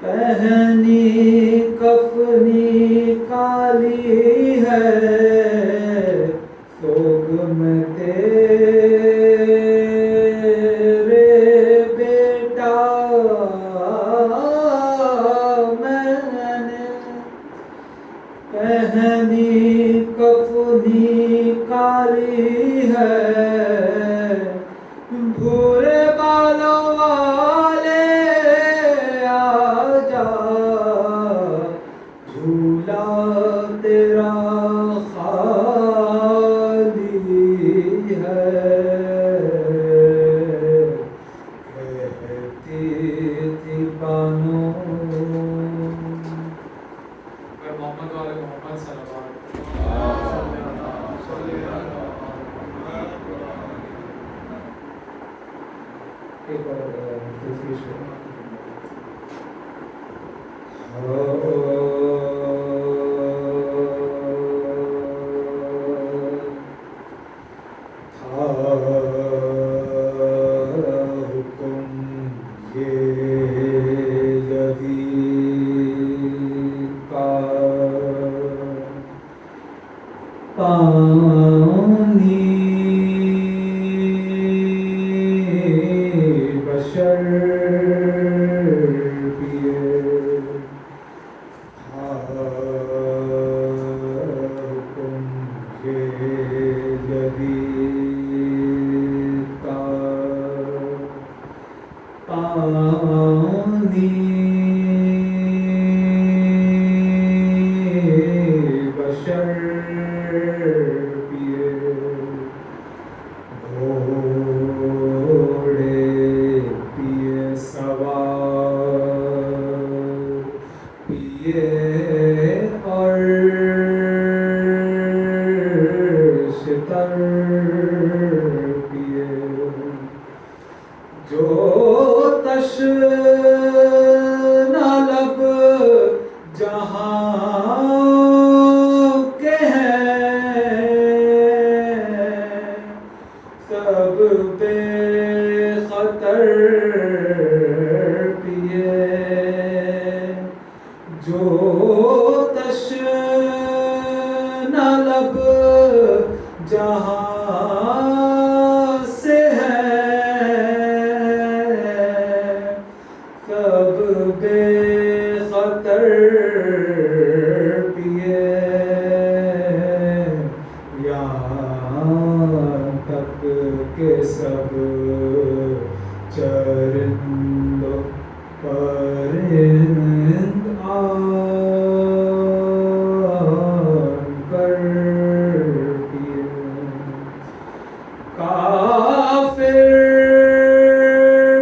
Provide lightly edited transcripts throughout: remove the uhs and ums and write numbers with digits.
پہنی کفنی کالی ہے دامنی کفنی کالی ہے، بھورے بالوں والے آجا، جھولا تیرا خالی ہے۔ کہتی تھی بانو محمد والے محمد صلوات ایک اور دوسری شعر حکم یہ یزید کا پانی بشر پیے، حکم یہ یزید کا پانی بشر پیے، گھوڑے پیے سوار پیے اور شتر پیے، جو تشنہ لب جہاں کے ہیں، سب بے خطر پیے، جو تشنہ لب جہاں سے ہے، سب بے خطر پیے، یہاں تک کہ سب چرند و پرند آن کر پیے، کافر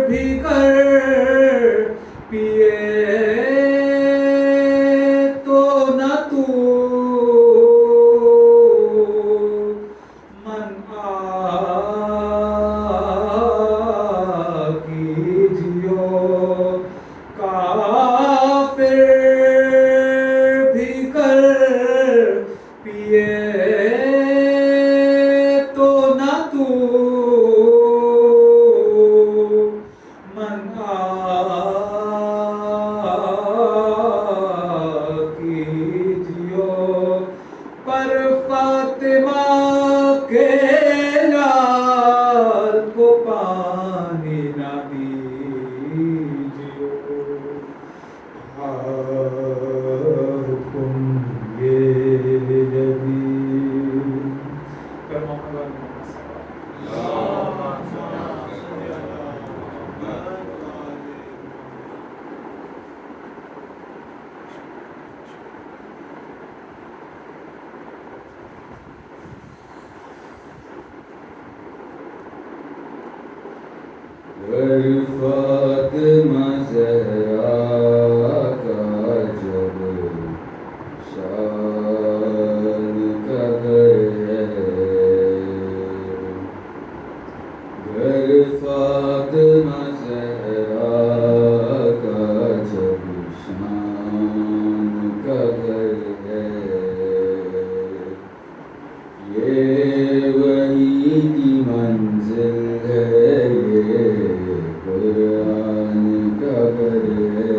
بھی کر پیے تو نہ تو من کیجیو، کافر بھی کر پیے تو نہ تو من کیجیو، پر فاطمہ کے لال کو پانی نہ دیجیو، حکم یہ جدید پر محمد والے محمد صلوات گر فاطمہ زہرا کا جب شان قدر ہے، گر فاطمہ زہرا کا جب شان قدر ہے، یہ وحی کی منزل ہے، یہ قرآن کا گھر ہے،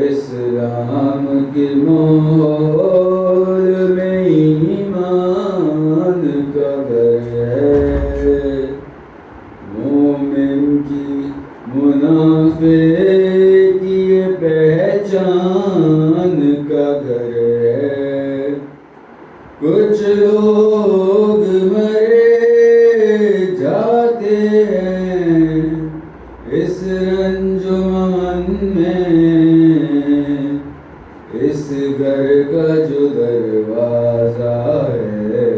اسلام کے ماحول میں ایمان کا گھر ہے، مومن کی منافق کی پہچان کا گھر کچھ لوگ مرے جاتے ہیں اس انجمن میں، اس گھر کا جو دروازہ ہے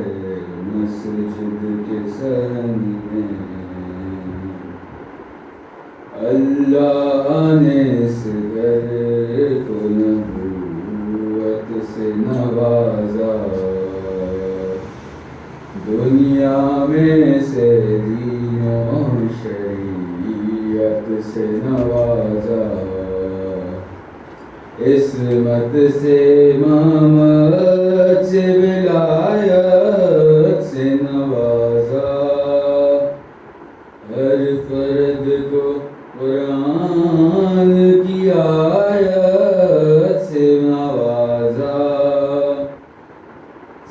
مسجد کے سنگ میں، اللہ نے اس گھر کو نبوت سے نوازا، دنیا میں سے دین و شریعت سے نوازا، عصمت سے امامت سے ولایت سے نوازا، ہر فرد کو قرآن کی آیت سے نوازا،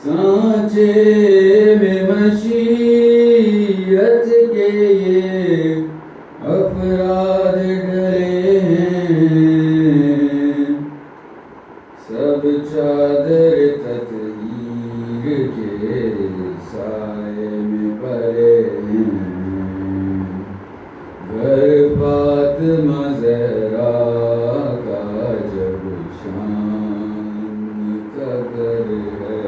سانچے میں مشیت کے یہ افراد ڈلے ہیں، سب چادر تطہیر کے سائے میں پڑے ہیں، گھر فاطمہ زہرا کا جب شان کا گھر ہے۔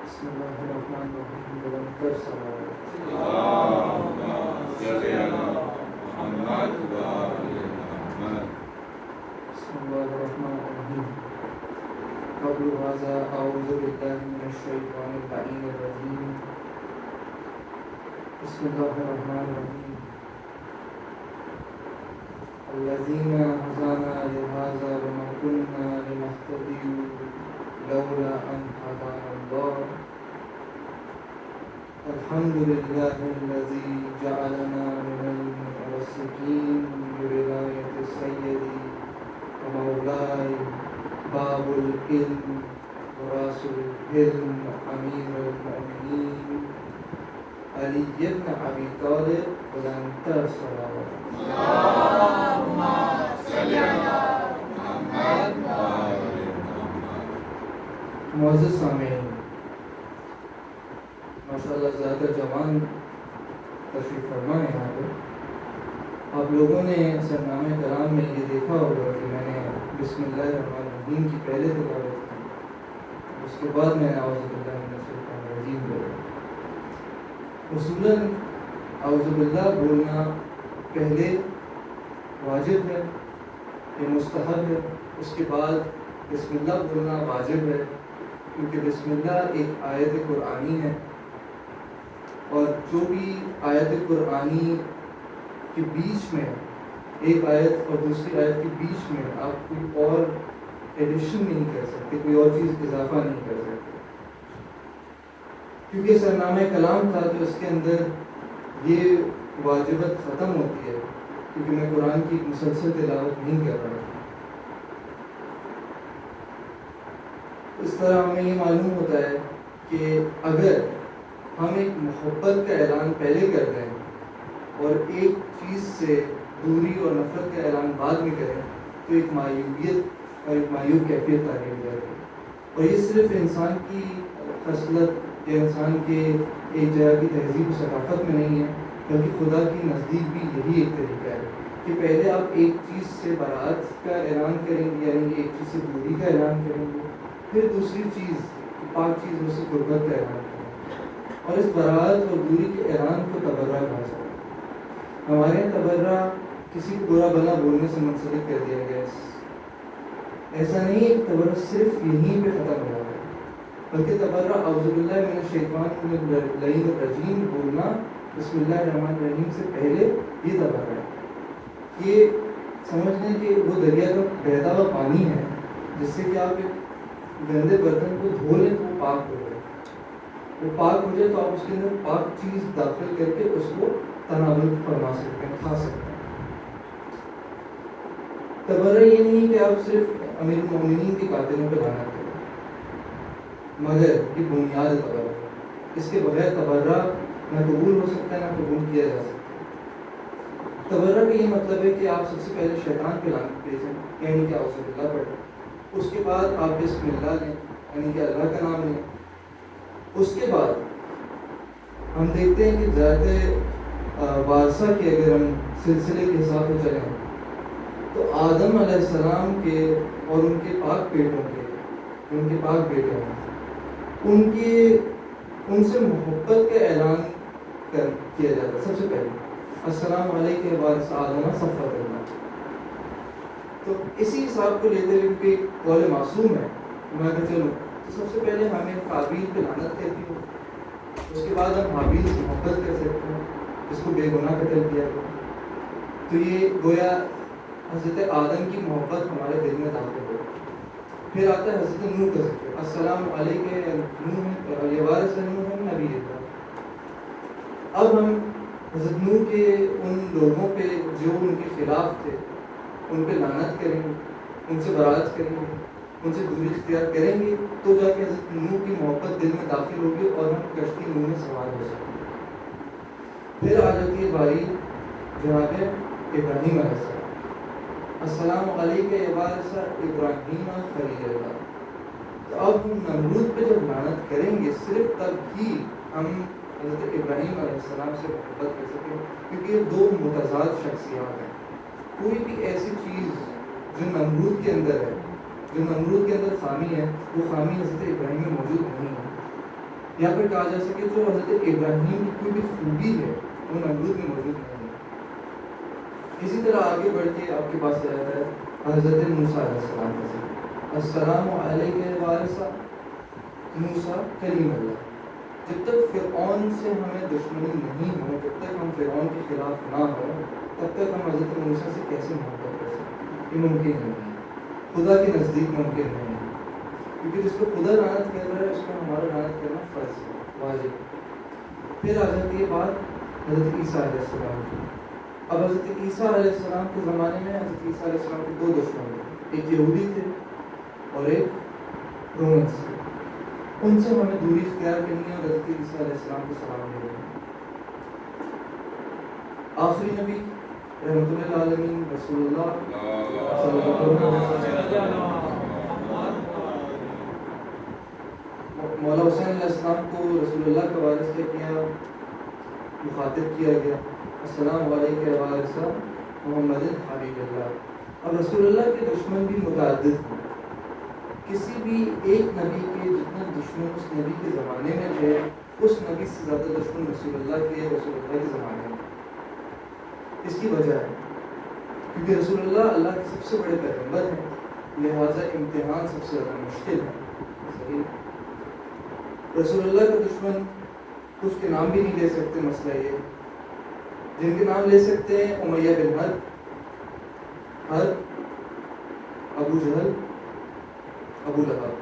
بسم اللہ الرحمن الرحیم، بلند صلوات۔ بسم اللہ الرحمن الرحیم، قبل هذا اعوذ باللہ من الشیطان اللعین الرجیم، بسم اللہ الرحمن الرحیم، الذین هدانا لهذا وما كنا لنهتدي لولا ان هدانا الله، الحمد لله الذي جعلنا من المتمسكين بولاية سيدي ومولاي باب العلم وراس الحلم أمير المؤمنين علي بن أبي طالب بلند صلوات۔ اللهم صل على محمد وآل محمد۔ معزز سامعین، ماشاءاللہ زیادہ جوان تشریف فرما ہے یہاں پہ۔ آپ لوگوں نے سرنامہ کلام میں یہ دیکھا ہوگا کہ میں نے بسم اللہ الرحمن الرحیم کی پہلے تلاوت کی، اس کے بعد میں نے اعوذ باللہ من الشیطان الرجیم بولا۔ اصولاً اعوذ باللہ بولنا پہلے واجب ہے، یہ مستحب ہے، اس کے بعد بسم اللہ بولنا واجب ہے، کیونکہ بسم اللہ ایک آیت قرآنی ہے، اور جو بھی آیت قرآنی کے بیچ میں، ایک آیت اور دوسری آیت کے بیچ میں آپ کوئی اور ایڈیشن نہیں کر سکتے، کوئی اور چیز اضافہ نہیں کر سکتے، کیونکہ سرنامہ کلام تھا تو اس کے اندر یہ واجبت ختم ہوتی ہے، کیونکہ میں قرآن کی مسلسل تلاوت نہیں کر رہا ہوں۔ اس طرح ہمیں یہ معلوم ہوتا ہے کہ اگر ہم ایک محبت کا اعلان پہلے کر دیں اور ایک چیز سے دوری اور نفرت کا اعلان بعد میں کریں تو ایک معیوبیت اور ایک معیوب کیفیت تعلیم جائے گی، اور یہ صرف انسان کی خصلت یا انسان کے ایک جگہ کی تہذیب و ثقافت میں نہیں ہے، بلکہ خدا کے نزدیک بھی یہی ایک طریقہ ہے کہ پہلے آپ ایک چیز سے برات کا اعلان کریں گے، یعنی ایک چیز سے دوری کا اعلان کریں گے، پھر دوسری چیز پاک چیز میں سے قربت کا اعلان کریں گے، اور اس برات اور دوری کے اعلان کو تبرہ کہا جاتا ہے۔ ہمارے یہاں تبرہ کسی کو برا بھلا بولنے سے منسلک کر دیا گیا ہے، ایسا نہیں ہے کہ تبرہ صرف یہیں پہ ختم ہوا ہے، بلکہ تبرہ اعوذ باللہ من الشیطان اللعین الرجیم بولنا بسم اللہ الرحمن الرحیم سے پہلے یہ تبرہ ہے، یہ سمجھ لیں کہ وہ دریا کا بہتا ہوا پانی ہے جس سے کہ آپ ایک گندے برتن کو دھو لیں تو وہ پاک ہو جائے. وہ پاک ہو جائے تو آپ اس کے اندر پاک چیز داخل کر کے اس کو تناول فرما سکتے ہیں, کھا سکتے ہیں. تبرہ یہ نہیں کہ آپ صرف امیر المومنین کے قاتلوں پہ لعنت کریں, مگر یہ بنیاد تبرہ. اس کے بغیر تبرہ نہ قبول ہو سکتا ہے نہ قبول کیا جا سکتا. تبرہ کا یہ مطلب ہے کہ آپ سب سے پہلے شیطان پہ لعنت بھیجیں, یعنی کہ اعوذ باللہ پڑھیں. اس کے بعد آپ بسم اللہ لیں, یعنی کہ اللہ کا نام لیں. اس کے بعد ہم دیکھتے ہیں کہ ذات وارثہ کے اگر ہم سلسلے کے حساب سے چلیں تو آدم علیہ السلام کے اور ان کے پاک پیٹوں کے, ان کے پاک بیٹوں ان سے محبت کا اعلان کیا جاتا ہے. سب سے پہلے السلام علیکم وارث آدم صفوۃ اللہ. تو اسی حساب کو لیتے ہوئے کہ قول معصوم ہے, میں کہ چلو تو سب سے پہلے ہمیں قابیل پہ لعنت کہتی ہوں, اس کے بعد ہم حابیل سے محبت کر سکتے ہیں جس کو بے گناہ قتل کیا گیا. تو یہ گویا حضرت آدم کی محبت ہمارے دل میں داخل ہو. پھر آتا ہے حضرت نوح کا ذکر, السلام علیکم نوح وارث نوح نبی اللہ. اب ہم حضرت نوح کے ان لوگوں پہ جو ان کے خلاف تھے ان پہ لعنت کریں گے, ان سے برات کریں گے, ان سے دوری اختیار کریں گے, تو جا کے حضرت نوح کی محبت دل میں داخل ہوگی اور ہم کشتی نوح میں سوار ہو سکیں گے. پھر آ جاتی ہے باری جناب ابراہیم علیہ السلام, السلام علیکم وارث ابراہیم خلیل اللہ. تو اب ہم نمرود پہ جب لعنت کریں گے صرف تب ہی ہم حضرت ابراہیم علیہ السلام سے محبت کر سکیں, کیونکہ یہ دو متضاد شخصیات ہیں. کوئی بھی ایسی چیز جو نمرود کے اندر ہے, جو نمرود کے اندر خامی ہے, وہ خامی حضرت ابراہیم میں موجود نہیں ہے. یا پھر کہا جا سکے جو حضرت ابراہیم کی کوئی بھی خوبی ہے وہ نمرود میں موجود نہیں ہے. اسی طرح آگے بڑھ کے آپ کے پاس آ جاتا ہے حضرت موسیٰ علیہ السلام کا ذکر, السلام علیکم وارث موسیٰ کلیم اللہ. جب تک فرعون سے ہمیں دشمنی نہیں ہو, جب تک ہم فرعون کے خلاف نہ ہوں, تب تک ہم حضرت موسیٰ سے کیسے محبت کر سکتے ہیں؟ یہ ممکن نہیں ہے, خدا کے نزدیک ممکن نہیں ہے. کیونکہ جس کو خدا لعنت کر رہا ہے اس کو ہمارا لعنت کرنا فرض ہے, واجب. پھر آ جاتی ہے بات حضرت عیسیٰ علیہ السلام کی. اب حضرت عیسیٰ علیہ السلام کے زمانے میں حضرت عیسیٰ علیہ السلام کے دو دشمن تھے, ایک یہودی تھے اور ایک رومنس تھے. ان سے ہمیں دوری اختیار کرنی ہے اور حضرت عیسیٰ علیہ السلام کو سلام دے رہے ہیں. آخری نبی رحمۃ اللہ عالمین رسول اللہ صلی اللہ علیہ وسلم, مولا حسین علیہ السلام کو رسول اللہ کا وارث کیا, مخاطب کیا گیا, السلام علیکم وارث محمد حبیب اللہ. اب رسول اللہ کے دشمن بھی متعدد ہیں. کسی بھی ایک نبی کے جتنے دشمن اس نبی کے زمانے میں تھے, اس نبی سے زیادہ دشمن رسول اللہ کے زمانے میں. اس کی وجہ ہے کیونکہ رسول اللہ کے سب سے بڑے پیغمبر ہیں, لہٰذا امتحان سب سے زیادہ مشکل ہے. صحیح, رسول اللہ کا دشمن اس کے نام بھی نہیں لے سکتے. مسئلہ یہ جن کے نام لے سکتے ہیں امیہ بن حرب, ابو جہل, ابو لہب.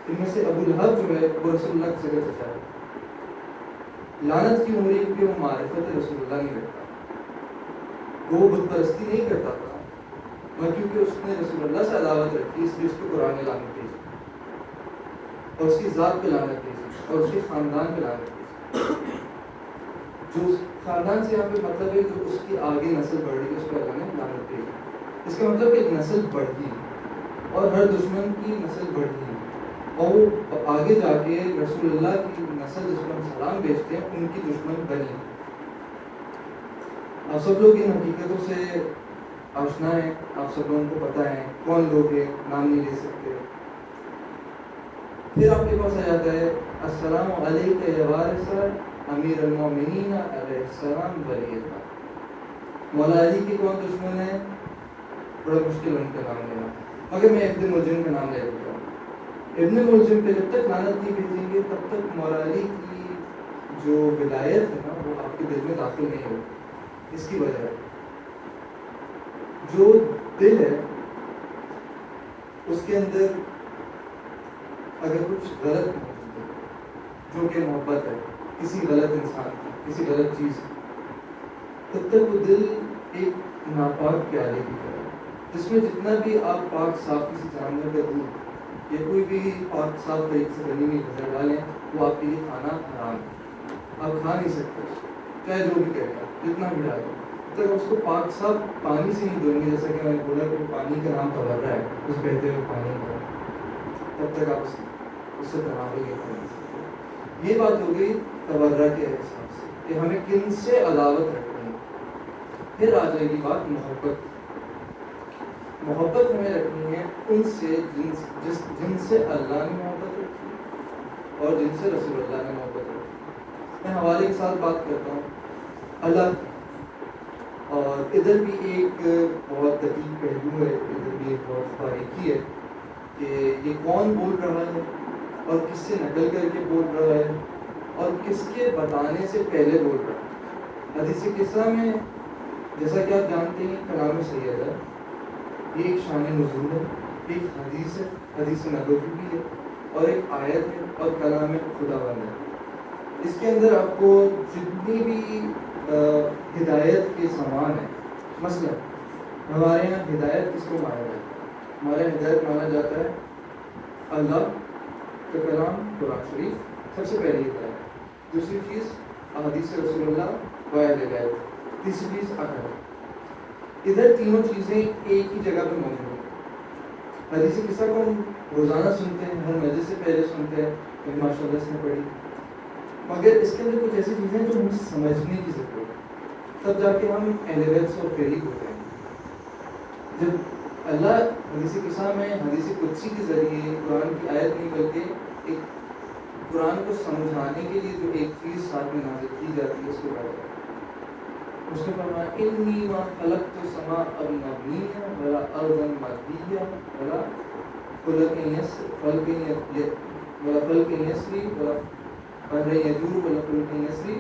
ان میں سے ابو لہب جو ہے وہ رسول اللہ کی سگا چچا ہے. لعنت کیوں ہو رہی؟ کیونکہ وہ معرفت رسول اللہ نہیں رکھتا, وہ بت پرستی نہیں کرتا تھا, مگر کیونکہ اس نے رسول اللہ سے عداوت رکھی اس لیے اس کو قرآن لعنت بھیجی اور اس کی ذات پہ لعنت بھیجی اور اس کے خاندان پہ لعنت بھیجی. جو خاندان سے یہاں پہ مطلب ہے جو اس کی آگے نسل بڑھ رہی ہے اس پہ اللہ نے لعنت بھیجی. اس کا مطلب کہ نسل بڑھ گئی اور ہر دشمن کی نسل بڑھ گئی اور وہ آگے جا کے رسول اللہ کی نسل جس کو ہم سلام بھیجتے ہیں ان کی دشمن بنی. آپ سب لوگ ان حقیقتوں سے آشنا ہیں, آپ سب لوگوں کو پتہ ہے کون لوگ ہیں, نام نہیں لے سکتے. پھر آپ کے پاس آ جاتا ہے السلام علیکم یا وارث امیر المومنین علیہ السلام ولی اللہ. مولا علی کے کون دشمن ہیں؟ بڑا مشکل ان کا نام لینا, مگر میں ابن ملجم کا نام لے لیتا ہوں. ابن ملجم پہ جب تک لعنت نہیں بھیجیں گے تب تک مولا علی کی جو ولایت ہے نا وہ آپ کے دل میں داخل نہیں ہوگی. اس کی وجہ ہے جو دل ہے اس کے اندر اگر کچھ غلط موجود ہے جو کہ محبت ہے کسی غلط انسان کی، کسی غلط چیز کی، تب تک وہ دل ایک ناپاک پیالے کی طرح ہے جس میں جتنا بھی آپ پاک صاف کسی جانور کا دودھ یا کوئی بھی پاک صاف طریقے سے بنی ہوئی غذا ڈالیں وہ آپ کے لیے کھانا حرام ہے، آپ کھا نہیں سکتے چاہے جو بھی کہتا جتنا بھی ڈالیں تک اس کو پاک صاف پانی سے نہیں دھوئیں گے، جیسا کہ میں نے بولا کہ پانی کا نام تبرہ ہے، اس بہتے ہوئے پانی کا، تب تک آپ اس سے تناول نہیں کر سکتے۔ یہ بات ہو گئی تبرہ کے حساب سے کہ ہمیں کن سے عداوت رکھنی ہے۔ پھر آ جائے گی بات محبت۔ محبت ہمیں رکھنی ہے ان سے جن سے اللہ نے محبت رکھی اور جن سے رسول اللہ نے محبت رکھی۔ میں حوالے کے ساتھ بات کرتا ہوں اللہ، اور ادھر بھی ایک بہت دقیق پہلو ہے، ادھر بھی ایک بہت باریکی ہے کہ یہ کون بول رہا ہے اور کس سے نقل کر کے بول رہا ہے اور کس کے بتانے سے پہلے بول رہا ہے۔ حدیث قصہ میں جیسا کہ آپ جانتے ہیں کلام سید ہے، یہ ایک شان نزول ہے، ایک حدیث ہے، حدیث نبوی بھی ہے، اور ایک آیت ہے اور کلام خدا بند ہے۔ اس کے اندر آپ کو جتنی بھی ہدایت کے سامان ہیں، مثلا ہمارے یہاں ہدایت کس کو مانا جاتا ہے؟ ہمارے یہاں ہدایت مانا جاتا ہے اللہ کا کلام قرآن شریف سب سے پہلی ہدایت، دوسری چیز احادیث رسول اللہ و اہل بیت، تیسری چیز عقل۔ ادھر تینوں چیزیں ایک ہی جگہ پہ موجود ہیں۔ حدیث قصہ کو ہم روزانہ سنتے ہیں، ہر مسجد سے پہلے سنتے ہیں، ماشاء اللہ اس نے پڑھی، مگر اس کے اندر کچھ ایسی چیزیں جو ہمیں سمجھنے کی ضرورت ہے، تب جا کے ہم اہل بیت سے قریب ہوتے ہیں۔ جب اللہ حدیث قصہ میں حدیث قدسی کے ذریعے قرآن کی آیت نہیں بلکہ ایک قرآن کو سمجھانے کے لیے جو ایک چیز ساتھ میں نازل کی جاتی ہے اس کو کہتے ہیں، اس نے فرمایا انی ما خلقت السماء مبنیہ ولا ارضا مردیہ ولا فلک یسری ولا بحر یجور ولا فلک یسری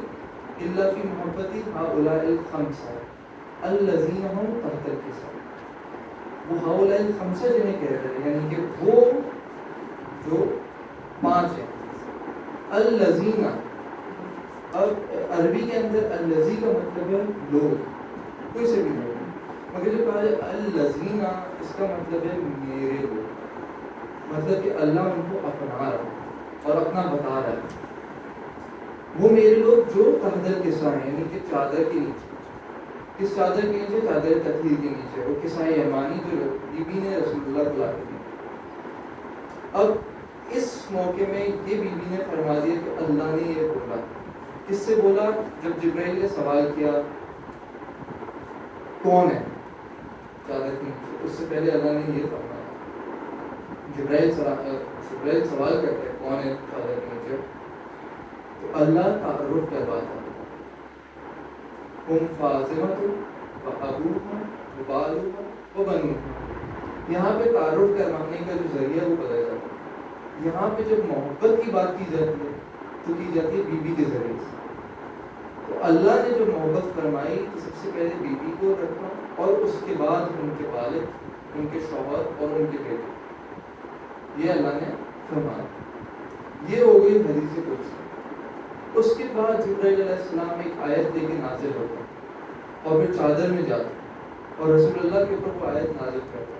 الا فی محبتی ہؤلاء الخمسہ الذین هم تحت الکساء۔ وہ ہؤلاء الخمسہ جنہیں کہہ رہے ہیں یعنی کہ وہ جو پانچ ہیں، الذین، اب عربی کے اندر الذی کا مطلب ہے لوگ، کوئی سے بھی لوگ، مگر جو کہا جائے الذین اس کا مطلب ہے میرے لوگ، مطلب کہ اللہ ان کو اپنا رہا ہے اور اپنا بتا رہا ہے۔ وہ میرے لوگ جو تحت الکساء ہیں یعنی کہ چادر کے نیچے، کس چادر کے نیچے؟ چادر تطہیر کے نیچے، وہ کسائے یمانی جو بی بی نے رسول اللہ کو لا کے دی۔ اب اس موقع میں یہ بی بی نے فرما دیا کہ اللہ نے یہ بولا، کس سے بولا؟ جب جبرائیل نے سوال کیا کون ہے چادر کے نیچے، اس سے پہلے اللہ نے یہ فرمایا، جبرائیل سوال کرتے ہیں کون ہے چادر کے نیچے، تو اللہ تعارف کرواتا ہم فاطمۃ و ابوہا و بالہا و بنوہا۔ یہاں پہ تعارف کروانے کا جو ذریعہ وہ بدل جاتا ہے۔ یہاں پہ جب محبت کی بات کی جاتی ہے تو کی جاتی ہے بیوی کے ذریعے سے۔ تو اللہ نے جو محبت فرمائی تو سب سے پہلے بیوی کو رکھا اور اس کے بعد ان کے والد، ان کے شوہر اور ان کے بیٹے، یہ اللہ نے فرمایا۔ یہ ہو گئی حدیث قدسی۔ اس کے بعد جبرائیل علیہ السلام ایک آیت لے کے نازل ہوتا ہے اور پھر چادر میں جاتا ہے اور رسول اللہ کے اوپر وہ آیت نازل کرتا ہے۔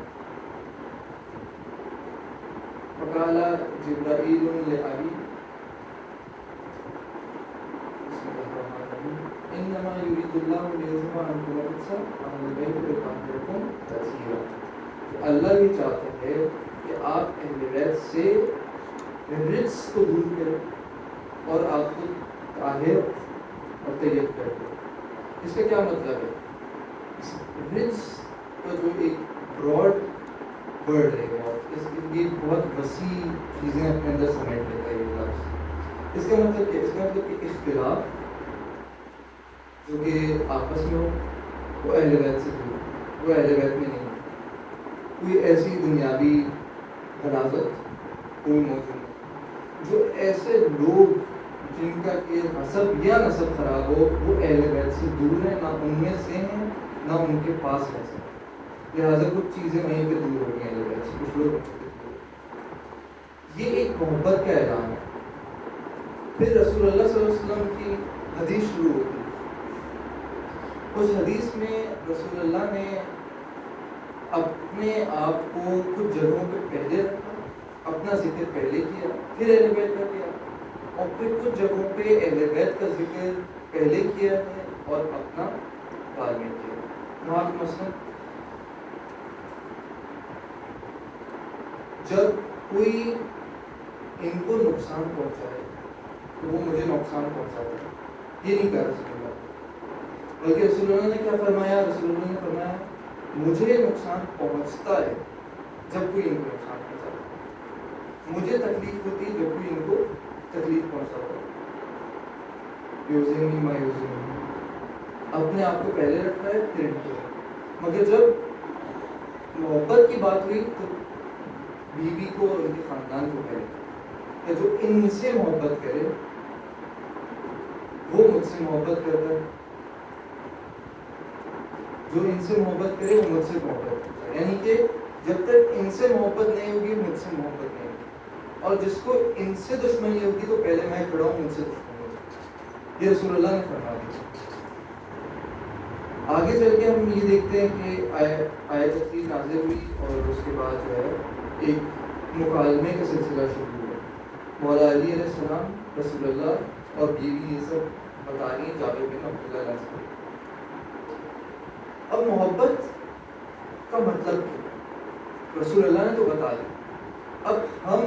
فقال جبرائیل لأبی انما یرید اللہ لیذهب عنکم الرجس اہل البیت ویطہرکم تطہیرا۔ اللہ یہ چاہتا ہے کہ آپ اہل بیت سے رجس کو دور کریں اور آپ کو طاہر اور طیب کر دیں۔ اس کا کیا مطلب ہے؟ رجس کا جو ایک براڈ ورڈ ہے، اس کی بہت وسیع چیزیں اپنے اندر سمیٹ لیتا ہے یہ لفظ۔ اس کا مطلب کیا؟ اس کا مطلب کہ اختلاف جو کہ آپس میں ہو وہ اہل بیت سے دور، وہ اہل بیت میں نہیں ہو، کوئی ایسی دنیاوی غلاظت کوئی موجود نہیں، جو ایسے لوگ جن کا کہ حسب یا نسب خراب ہو وہ اہل بیت سے دور ہیں، نہ ان میں سے ہیں نہ ان کے پاس رہ سکتے۔ لہٰذا کچھ چیزیں وہیں پہ دور ہو گئی ہیں، کچھ لوگ یہ ایک محبت کا اعلان ہے۔ پھر رسول اللہ صلی اللہ علیہ وسلم کی حدیث شروع ہوتی ہے۔ اس حدیث میں رسول اللہ نے اپنے آپ کو کچھ جگہوں پہ پہلے رکھا، اپنا ذکر پہلے کیا، پھر اہل بیت کا کیا، اور پھر کچھ جگہوں پہ اہل بیت کا ذکر پہلے کیا ہے اور اپنا بعد میں کیا۔ وہاں پہ مثلا جب کوئی ان کو نقصان پہنچائے تو وہ مجھے نقصان پہنچاتا ہے، یہ نہیں کہا رسول اللہ، بلکہ رسول اللہ نے کیا فرمایا؟ رسول اللہ نے فرمایا مجھے نقصان پہنچتا ہے جب کوئی ان کو نقصان پہنچاتا ہے، مجھے تکلیف ہوتی ہے جب کوئی ان کو تکلیف پہنچاتا ہے۔ یوزینی ما یوزینی، اپنے آپ کو پہلے رکھا ہے پھر ان کو، مگر جب محبت کی بات ہوئی تو بیوی کو اور ان کے خاندان کو پہلے، کہ جو ان سے محبت کرے وہ مجھ سے محبت کرتا ہے، جو ان سے محبت کرے وہ مجھ سے محبت کرتا ہے، یعنی کہ جب تک ان سے محبت نہیں ہوگی مجھ سے محبت نہیں ہوگی، اور جس کو ان سے دشمنی ہوگی تو پہلے میں کھڑا ہوں ان سے دشمنی ہوگی، یہ رسول اللہ نے فرما دیا۔ آگے چل کے ہم یہ دیکھتے ہیں کہ آیت تفسیر نازل ہوئی اور اس کے بعد جو ہے ایک مکالمے کا سلسلہ شروع ہوا۔ مولا علی علیہ السلام، رسول اللہ اور بیوی یہ سب بتا رہی ہیں جابر بن عبداللہ علیہ السلام۔ اب محبت کا مطلب کیا؟ رسول اللہ نے تو بتا دیا، اب ہم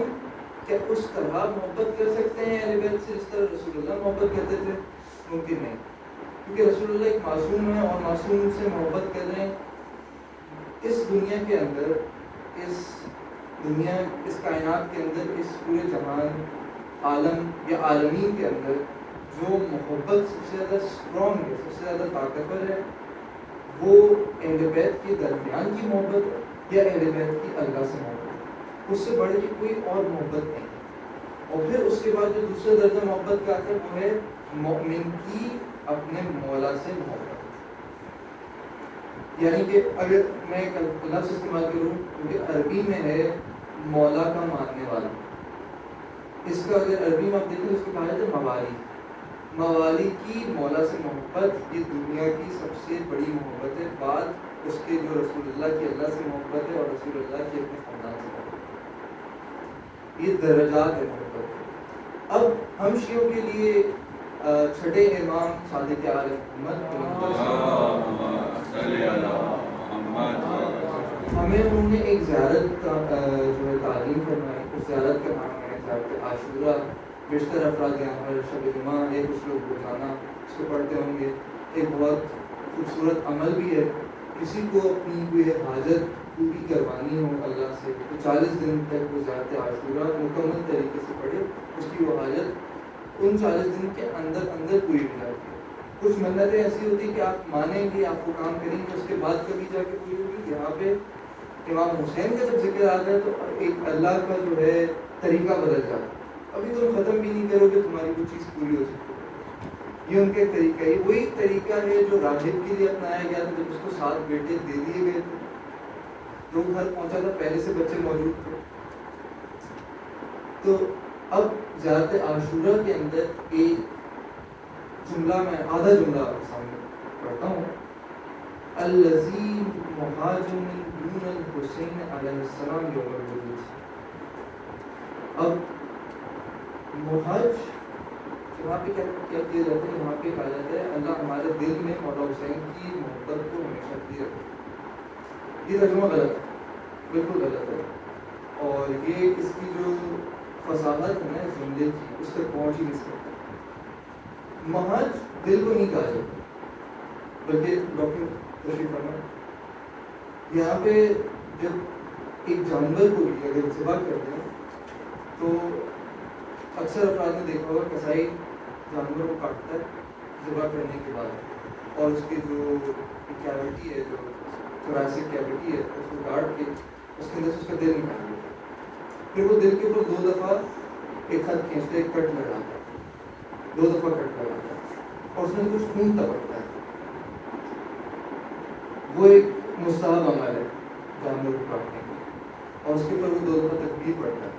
کیا اس طرح محبت کر سکتے ہیں اہل بیت سے جس طرح رسول اللہ محبت کرتے تھے؟ ممکن نہیں، کیونکہ رسول اللہ ایک معصوم ہے اور معصوم سے محبت کر رہے ہیں۔ اس دنیا کے اندر، اس دنیا، اس کائنات کے اندر، اس پورے جہان، عالم یا عالمین کے اندر جو محبت سب سے زیادہ اسٹرانگ ہے، سب سے زیادہ طاقتور ہے، وہ اہل بیت کے درمیان کی محبت ہے یا اہل بیت کی اللہ سے محبت ہے، اس سے بڑھ کے کوئی اور محبت نہیں ہے۔ اور پھر اس کے بعد جو دوسرا درجہ محبت کا آتا ہے وہ ہے مومن کی اپنے مولا سے محبت، یعنی کہ اگر میں ایک لفظ استعمال کروں کیونکہ عربی میں ہے مولا کا ماننے والا، اس کا اگر عربی میں آپ دیکھیں اس کو کہا جاتا ہے موالی، موالی کی مولا سے محبت، یہ دنیا کی سب سے بڑی محبت ہے، بعد اس کے جو رسول اللہ کی اللہ سے محبت ہے اور رسول اللہ کی اپنے خاندان سے محبت، یہ درجات ہے محبت۔ اب ہم شیعوں کے لیے چھٹے امام صادق آل محمد ہمیں انہوں نے ایک زیارت کا جو ہے تعلیم فرمائی، اس زیارت کا نام ہے زیارت عاشورہ۔ بیشتر افراد یہاں پر شب جمعہ ہے، کچھ لوگ روزانہ اس کو پڑھتے ہوں گے۔ ایک بہت خوبصورت عمل بھی ہے، کسی کو اپنی کوئی حاجت پوری کروانی ہو اللہ سے تو 40 دن تک وہ زیارت عاشورہ مکمل طریقے سے پڑھے، اس کی وہ حاجت ان 40 دن کے اندر پوری ہو جاتی ہے۔ کچھ منتیں ایسی ہوتی کہ آپ مانیں گے، آپ کو کام کریں گے، اس کے بعد کبھی جا کے پوری ہوگی۔ یہاں پہ امام حسین کا جب ذکر آتا ہے تو ایک اللہ کا جو ہے طریقہ بدل جاتا ہے، ابھی تم ختم بھی نہیں کرو گے تمہاری کوئی چیز پوری ہو سکتی ہے۔ یہ ان کا طریقہ ہے، وہی طریقہ ہے جو راہب کے لیے اپنایا گیا تھا جب اس کو 7 بیٹے دے دیے گئے تھے، جو گھر پہنچا تھا پہلے سے بچے موجود تھے۔ تو اب زیارت عاشورہ کے اندر ایک جملہ میں آدھا جملہ آپ کے سامنے پڑھتا ہوں۔ الذی مہاج من دون الحسین علیہ السلام یوم الولود۔ اب مہاج یہاں پہ کیا کیا جاتا ہے؟ یہاں پہ کہا جاتا ہے اللہ ہمارے دل میں مولا حسین کی محبت کو ہمیشہ کی رکھے۔ یہ ترجمہ غلط ہے، بالکل غلط ہے، اور یہ اس کی جو فصاحت ہے نا اس جملے کی اس تک پہنچ ہی نہیں سکتا۔ مہاج دل کو نہیں کہا جاتا، بلکہ ڈاکٹر تشریف فرمائیں، یہاں پہ جب ایک جانور کو بھی اگر ذبح کرتے ہیں تو اکثر افراد نے دیکھا ہوگا کسائی جانور کو کاٹتا ہے ذبح کرنے کے بعد، اور اس کی جو کیوٹی ہے، جو تھوراسک کیوٹی ہے، اس کو کاٹ کے اس کے اندر سے اس کا دل نکال دیتا ہے، پھر وہ دل کے اوپر 2 دفعہ ایک خط کھینچتا ہے، ایک کٹ لگاتا ہے، 2 دفعہ کٹ لگاتا ہے، اور اس میں کچھ خون ٹپکتا ہے۔ وہ ایک مستحب عمل ہے جانور کو کاٹنے کی، اور اس کے اوپر وہ 2 دفعہ تکبیر پڑتا ہے۔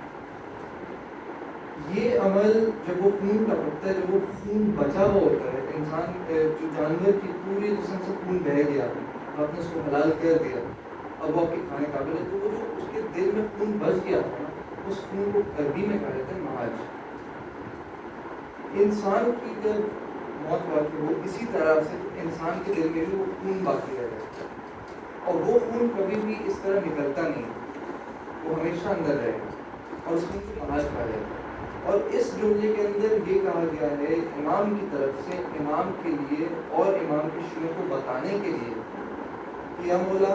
یہ عمل جب وہ خون ٹپکتا ہے، جب وہ خون بچا ہوا ہوتا ہے، انسان جو جانور کی پورے جسم سے خون بہہ گیا، آپ نے اس کو حلال کر دیا، اب وہ آپ کے کھانے قابل ہے، تو وہ جو اس کے دل میں خون بچ گیا تھا نا، اس خون کو عربی میں کہا جاتا ہے معاج۔ انسان کی جب موت واقع ہو اسی طرح سے انسان کے دل میں بھی وہ خون باقی رہ جاتا ہے، اور وہ خون کبھی بھی اس طرح نکلتا نہیں، وہ ہمیشہ اندر رہے گا، اور اس خون کو معاج کہا جاتا ہے۔ اور اس جملے کے اندر یہ کہا گیا ہے امام کی طرف سے امام کے لیے اور امام کے شیعوں کو بتانے کے لیے کہ یا مولا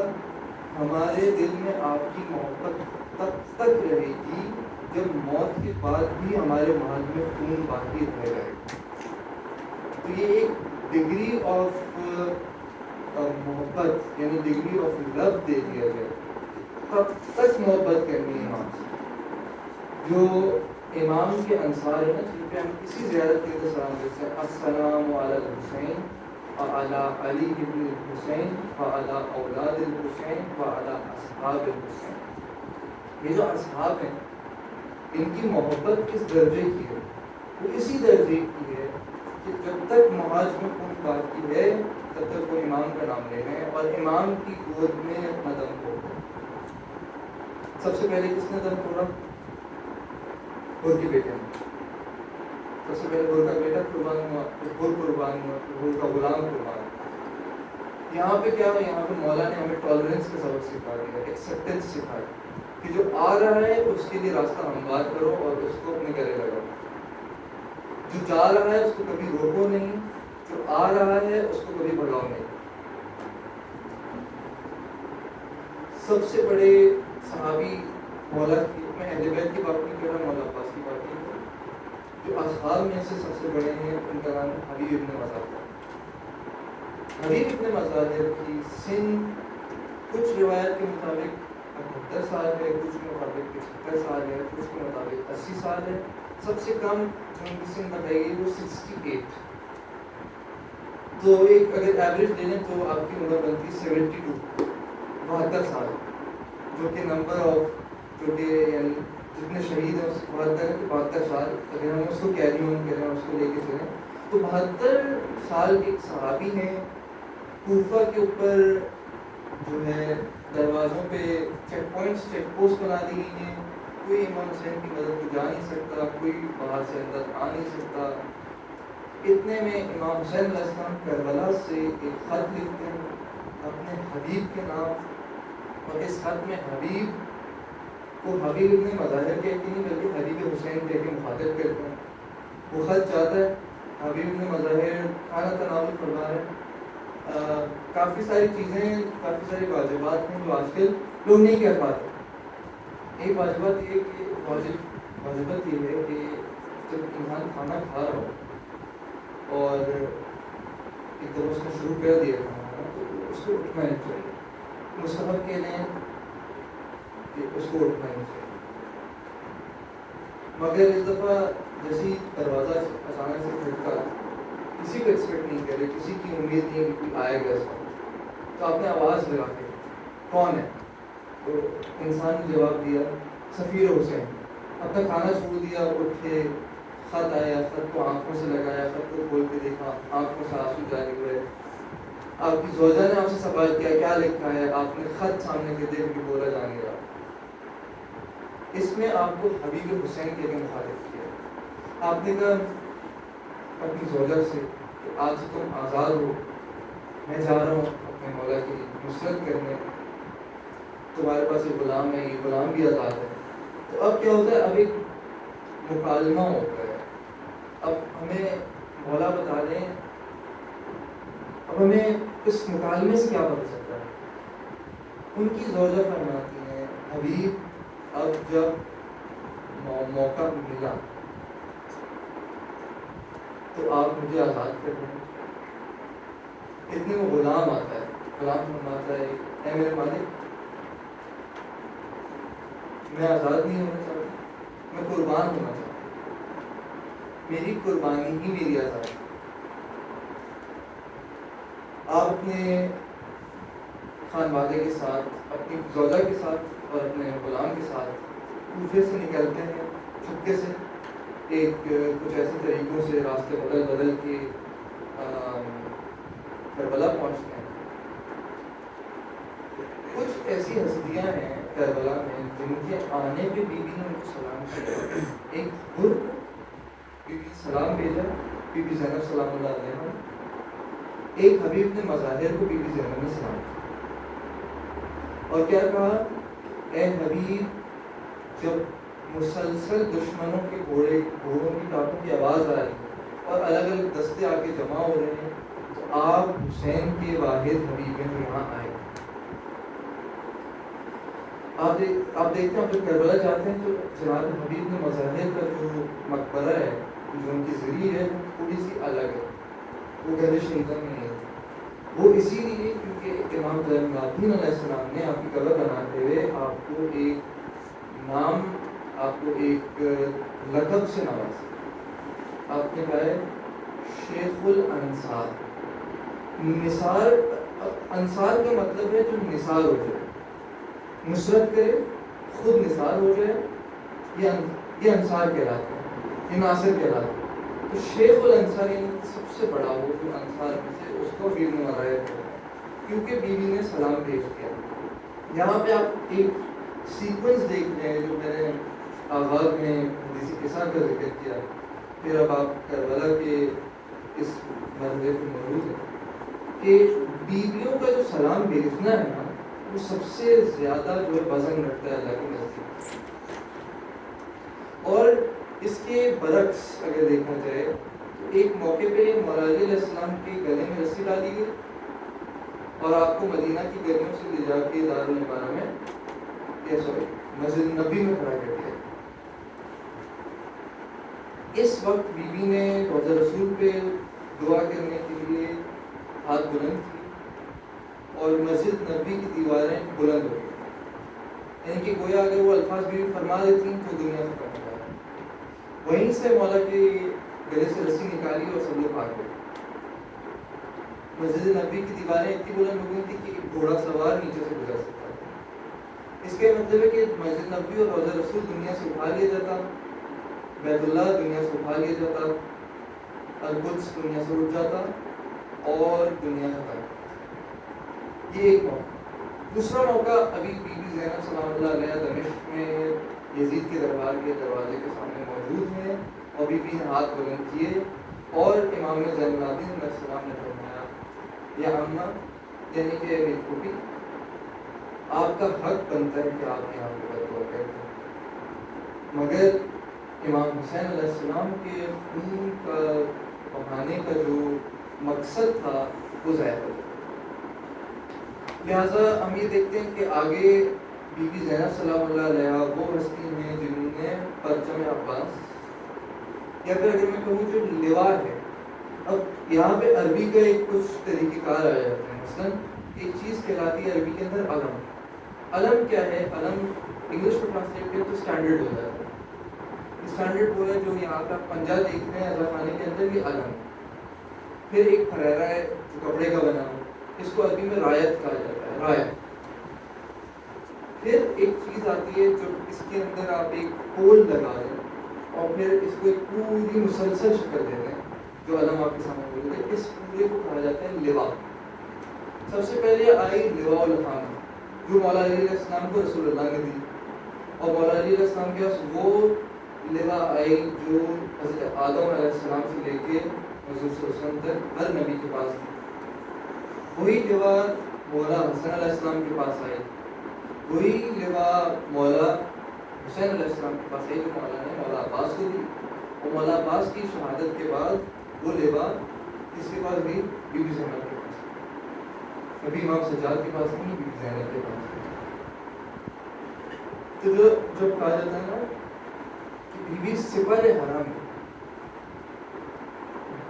ہمارے دل میں آپ کی محبت تب تک رہے گی جب موت کے بعد بھی ہمارے محل میں خون باقی رہ گئے۔ تو یہ ایک ڈگری آف محبت یعنی ڈگری آف لو دے دیا گیا، تب تک محبت کرنی ہے امام سے۔ جو امام کے انصار ہیں جن پہ ہم کسی زیارت کے سلام دیتے ہیں، السلام علی الحسین وعلی علی بن الحسین وعلی اولاد الحسین وعلی اصحاب الحسین۔ یہ جو اصحاب ہیں ان کی محبت کس درجے کی ہے؟ وہ اسی درجے کی ہے کہ جب تک معاج میں خون باقی ہے تب تک وہ امام کا نام لے رہے ہیں، اور امام کی گود میں اپنا دم توڑا۔ سب سے پہلے کس نے دم توڑا؟ غور کے بیٹے نے۔ سب سے پہلے غور کا بیٹا قربان ہوا، پھر غور قربان ہوا، پھر غور کا غلام قربان ہوا۔ یہاں پہ کیا ہے؟ یہاں پہ مولا نے ہمیں ٹالرنس کا سبق سکھا دیا، ایکسیپٹنس سکھایا کہ جو آ رہا ہے اس کے لیے راستہ ہموار کرو اور اس کو اپنے گلے لگاؤ، جو جا رہا ہے اس کو کبھی روکو نہیں، جو آ رہا ہے اس کو کبھی بھگاؤ نہیں۔ سب سے بڑے صحابی مولا کی، میں اہل بیت کی بات نہیں کر رہا، مولا عباس کی بات نہیں کر رہا، جو اصحاب میں سے سب سے بڑے ہیں ان کا نام حبیب ابن مظاہر۔ حبیب ابن مظاہر کی سن کچھ روایت کے مطابق 78 سال ہے، کچھ کے مطابق 75 سال ہے، کچھ کے مطابق 80 سال ہے۔ سب سے کم جو ان کی سن بتائی گئی وہ 68۔ تو ایک اگر ایوریج لے لیں تو آپ کی عمر بنتی 72، 72 سال، جو کہ نمبر آف جو کہ یعنی جتنے شہید ہیں اس 72 سال، اگر ہم اس کو کیری آن کریں اس کو لے کے چلیں تو 72 سال کے ایک صحابی ہیں۔ کوفہ کے اوپر جو ہے دروازوں پہ چیک پوائنٹس، چیک پوسٹ بنا دی گئی ہیں، کوئی امام حسین کی مدد کو جا نہیں سکتا، کوئی باہر سے اندر آ نہیں سکتا۔ اتنے میں امام حسین علیہ السلام کربلا سے ایک خط لکھتے ہیں اپنے حبیب کے نام، اور اس خط میں حبیب کو حبیب ابن مظاہر کہتے نہیں بلکہ حبیب حسین کہہ کے مخاطب کرتے ہیں۔ وہ خط جاتا ہے، حبیب ابن مظاہر کھانا تناول فرما رہے ہیں، کافی ساری چیزیں، کافی ساری واجبات ہیں جو آج کل لوگ نہیں کہہ پاتے۔ ایک واجبات یہ کہ واجبات یہ ہے کہ جب انسان کھانا کھا رہا ہو اور ایک دم اس کو شروع کر دیا کھانا تو اس کو اٹھنا نہیں چاہیے، مستحب کے لیں کہ اس کو اٹھنا نہیں چاہیے، مگر اس دفعہ جیسی دروازہ اچانک سے کھٹکا، کسی کو ایکسپیکٹ نہیں کرے، کسی کی امید نہیں کہ کوئی آئے گا اس وقت، تو آپ نے آواز لگا کے کون ہے؟ تو انسان نے جواب دیا سفیر حسین۔ اپنا کھانا چھوڑ دیا، اٹھے، خط آیا، خط کو آنکھوں سے لگایا، خط کو کھول کے دیکھا، آنکھوں سے آنسو جاری ہوئے۔ آپ کی زوجہ نے آپ سے سوال کیا کیا لکھا ہے، آپ نے خط سامنے کے دیکھ کے بولا جا نہیں رہا۔ اس میں آپ کو حبیب حسین کے لیے مخاطب کیا، آپ نے کہا اپنی زوجہ سے کہ آج سے تم آزاد ہو، میں جا رہا ہوں اپنے مولا کی نصرت کرنے، تمہارے پاس ایک غلام ہے، یہ غلام بھی آزاد ہے۔ تو اب کیا ہوتا ہے؟ اب ایک مکالمہ ہوتا ہے، اب ہمیں مولا بتا دیں، اب ہمیں اس مکالمے سے کیا پتہ چلتا ہے؟ ان کی زوجہ فرماتی ہیں حبیب اب جب موقع ملا تو آپ مجھے آزاد کر دیں۔ اتنے میں غلام آتا ہے، غلام فرماتا ہے اے میرے مالک میں آزاد نہیں ہونا چاہتا، میں قربان ہونا چاہتا ہوں، میری قربانی ہی میری آزادی ہے۔ آپ اپنے خانوادے کے ساتھ، اپنی زوجہ کے ساتھ اور اپنے غلام کے ساتھ کوفے سے نکلتے ہیں چھپکے سے، کچھ ایسے طریقوں سے راستے بدل بدل کے کربلا پہنچتے ہیں۔ کچھ ایسی ہستیاں ہیں کربلا میں جن کے آنے پہ بی بی نے ان کو سلام کیا۔ ایک بر بی بی سلام بھیجا، بی بی زینب سلام اللہ علیہ، ایک حبیب نے مظاہر کو بی بی زینب نے سلام کیا اور کیا کہا، اے حبیب، جب مسلسل دشمنوں کے گھوڑوں کی ٹاپوں کی آواز آ رہی ہے اور الگ الگ دستے آ کے جمع ہو رہے ہیں، تو آپ حسین کے واحد حبیب ہیں جو یہاں آئے۔ آپ دیکھتے ہیں، آپ جب کربلا جاتے ہیں تو جناب حبیب نے مظاہر کا جو مقبرہ ہے، جو ان کی زری ہے، وہ تھوڑی سی الگ ہے، وہ گھر شہیدوں میں نہیں ہے۔ وہ اسی لیے کیونکہ امام زین العابدین علیہ السلام نے آپ کی قبر بناتے ہوئے آپ کو ایک نام، آپ کو ایک لقب سے نوازا۔ آپ نے کہا ہے شیخ الانصار۔ نثار، انصار کا مطلب ہے جو نثار ہو جائے، نصرت کرے، خود نثار ہو جائے، یہ انصار کہلاتے ہیں، یہ ناصر کہلاتے ہیں۔ تو شیخ الانصار یعنی سب سے بڑا وہ جو انصار میں سے، اس کو بیوی نے مرایا ہے کیونکہ بیوی نے سلام بھیج دیا۔ یہاں پہ آپ ایک سیکوینس دیکھ رہے ہیں جو میں نے آغاز میں حدیث قصہ کا ذکر کیا، پھر اب آپ کربلا کے اس مرحلے پہ موجود ہیں کہ بیویوں کا جو سلام بھیجنا ہے نا، وہ سب سے زیادہ جو ہے وزن رکھتا ہے اللہ کے نزدیک۔ اور اس کے برعکس اگر دیکھا جائے تو ایک موقع پہ مولا علی علیہ السلام کے گلے میں رسی ڈالی گئی اور آپ کو مدینہ کی گلیوں سے لے جا کے دارالمنورہ میں، مسجد نبی میں کھڑا کر دیا۔ اس وقت بی بی نے روضہ رسول پہ دعا کرنے کے لیے ہاتھ بلند کی اور مسجد نبی کی دیواریں بلند ہو گئی، یعنی کہ گویا اگر وہ الفاظ بھی فرما دیتی ہیں تو دنیا ختم ہو جائے۔ وہیں سے مولا کے گلے سے رسی نکالی اور سب لوگ بھاگ گئے۔ مسجد نبی کی دیواریں اتنی بلند ہو گئی تھی کہ ایک گھوڑا سوار نیچے سے گزر سکتا تھا۔ اس کا مطلب ہے کہ مسجد نبی اور روضہ رسول دنیا سے اٹھا لیا جاتا، بیت اللہ دنیا سے اٹھا لیا جاتا، القدس دنیا سے اٹھ جاتا اور دنیا ختم۔ یہ ایک موقع۔ دوسرا موقع ابھی بی بی زینب سلام اللہ علیہ دمشق میں یزید کے دربار کے دروازے کے سامنے موجود ہیں اور بی بی نے ہاتھ بلند کیے اور امام زین العابدین علیہ السلام نے فرمایا، یا اماں، یعنی کہ میری پھوپھی، آپ کا حق بنتا ہے کہ آپ یہاں پہ بدعا کریں، مگر امام حسین علیہ السلام کے خون کا بہانے کا جو مقصد تھا وہ ظاہر ہو گیا۔ لہٰذا ہم یہ دیکھتے ہیں کہ آگے بی بی زینب سلام اللہ علیہ وہ ہستی ہیں جنہوں نے پرچم عباس، یا پھر اگر میں کہوں جو لواء ہے، اب یہاں پہ عربی کا ایک کچھ طریقہ کار آ جاتے ہیں۔ مثلا ایک چیز کہلاتی ہے عربی کے اندر علم۔ علم کیا ہے؟ علم انگلش میں ٹرانسلیٹ کریں تو اسٹینڈرڈ ہو جاتا ہے۔ اسٹینڈرڈ وہ ہے جو یہاں کا پنجہ دیکھ رہے ہیں اضافہ خانے کے اندر، یہ علم۔ پھر ایک پھریرا ہے جو کپڑے کا بنا ہو، اس کو عربی میں رایت کہا جاتا ہے، رایت۔ پھر ایک چیز آتی ہے جو اس کے اندر آپ ایک پول لگا دیں اور پھر اس کو ایک پوری مسلسل شکل دے دیں، جو علم آپ کے سامنے موجود ہے، اس پورے کو کہا جاتا ہے لواء۔ سب سے پہلے آئی لواء الخان، جو مولا علی علیہ السلام کو رسول اللہ نے دی، اور مولا علی علیہ السلام کے پاس وہ لواء آئی جو حضرت آدم علیہ السلام سے لے کے حضور صلی اللہ علیہ وسلم تک ہر نبی کے پاس تھی۔ وہی لواء مولا حسن علیہ السلام کے پاس آئی، وہی لواء مولا حسین علیہ السلام کے پاس آئی جو مولا نے مولا عباس کو دی، اور مولا عباس کی شہادت کے بعد وہ لواء کس کے پاس بھی؟ بی بی زینب کے پاس، ابھی امام سجاد کے پاس نہیں، بی بی زینب کے پاس۔ تو جو کہا جاتا ہے نا کہ بی بی سپر حرم ہے،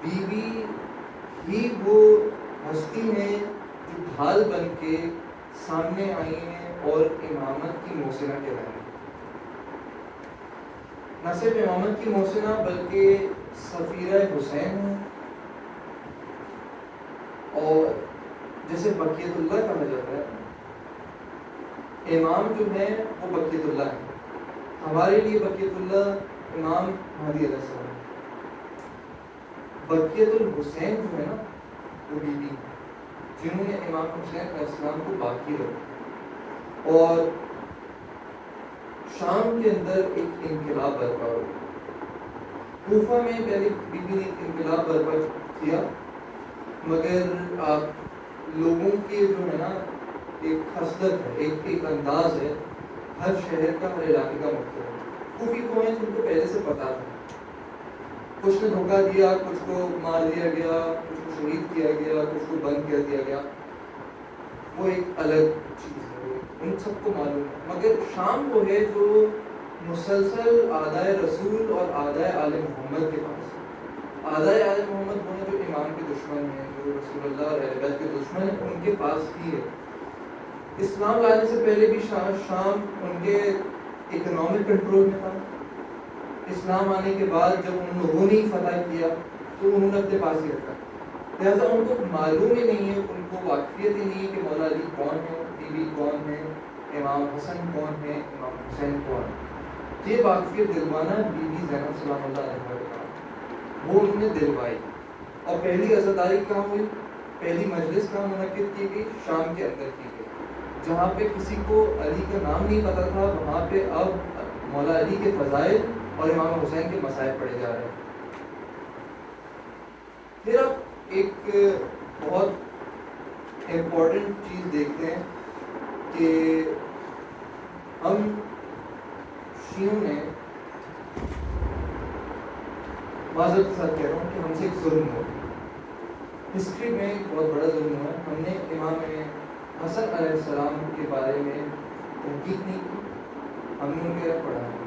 بی بی ہی وہ ہستی ہیں جو ڈھال بن کے سامنے آئی ہیں اور امامت کی موسنہ کہلائی ہیں۔ نہ صرف امامت کی موسنہ بلکہ سفیرہ حسین ہیں، اور جیسے بقیت اللہ کہا جاتا ہے امام جو ہے وہ بقیت اللہ ہے. ہمارے لیے بقیت اللہ امام مہدی علیہ السلام. بقیت الحسین جو ہے نا وہ بی بی جنہوں نے امام حسین علیہ السلام کو باقی رکھا. اور شام کے اندر ایک انقلاب برپا ہو. کوفہ میں پہلے بی بی نے ایک انقلاب برپا کیا، مگر آپ لوگوں کے جو ہے نا ایک خصلت ہے، ایک انداز ہے، ہر شہر کا ہر علاقے کا مختلف. کوفی کو ہیں جن کو پہلے سے پتا تھا، کچھ نے دھوکہ دیا، کچھ کو مار دیا گیا، کچھ کو شہید کیا گیا، کچھ کو بند کر دیا گیا. وہ ایک الگ چیز ہے، ان سب کو معلوم ہے. مگر شام وہ ہے جو مسلسل آدائے رسول اور آدائے آل محمد کے پاس ہے. آدائے آل محمد وہ ہیں جو امام کے دشمن ہیں، جو رسول اللہ اور اہل بیت کے دشمن ہیں، ان کے پاس ہی ہے. اسلام لانے سے پہلے بھی شام ان کے اکنامک کنٹرول میں تھا. اسلام آنے کے بعد جب ان لوگوں نے فتح کیا تو انہوں نے اپنے پاس ہی رکھا. لہٰذا ان کو معلوم ہی نہیں ہے، ان کو واقفیت ہی نہیں ہے کہ مولا علی کون ہے، بی بی کون ہے، امام حسن کون ہے، امام حسین کون ہے. یہ واقفیت دلوانا بی بی زینب سلام اللہ علیہ کا کام، وہ انہوں نے دلوائی. اور پہلی عزاداری کہاں ہوئی؟ پہلی مجلس کہاں منعقد کی گئی؟ شام کے اندر کی گئی. جہاں پہ کسی کو علی کا نام نہیں پتا تھا، وہاں پہ اب مولا علی کے فضائل اور امام حسین کے مسائل پڑھے جا رہے ہیں. پھر آپ ایک بہت امپورٹنٹ چیز دیکھتے ہیں کہ ہم شیعوں نے، معذرت کے ساتھ کہہ رہا ہوں کہ ہم سے ایک ظلم ہوا. ہسٹری میں ایک بہت بڑا ظلم ہوا. ہم نے امام حسن علیہ السلام کے بارے میں تحقیق نہیں کی، ہم نے ان کے بارے میں پڑھا نہیں.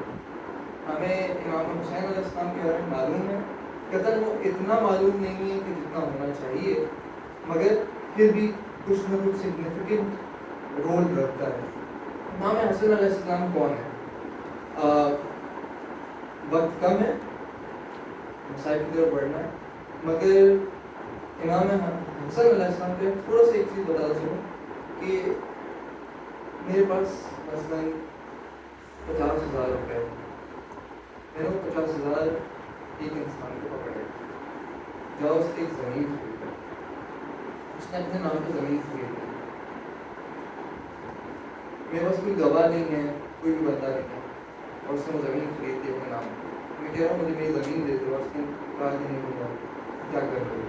ہمیں امام حسین علیہ السلام کے بارے میں معلوم ہے، قطعاً وہ اتنا معلوم نہیں ہے کہ جتنا ہونا چاہیے، مگر پھر بھی کچھ نہ کچھ سگنیفیکنٹ رول رکھتا ہے. امام حسن علیہ السلام کون ہے؟ وقت کم ہے، مسائل کی طرف بڑھنا ہے، مگر امام حسن علیہ السلام پہ تھوڑا سا ایک چیز بتا چلوں کہ میرے پاس مثلاً 50,000 روپے، میں نے 50,000 ایک انسان کو پکڑے، جاؤ اس کی ایک زمین خریدا، اس نے اپنے نام پہ زمین خریدی. میرے پاس کوئی گواہ نہیں ہے، کوئی بھی بندہ نہیں ہے، اور اس نے وہ زمین خرید دی اپنے نام پہ. میں کہہ رہا ہوں مجھے میری زمین دے دو، اس نے کہا کہ نہیں دوں گا. کیا کر دوں؟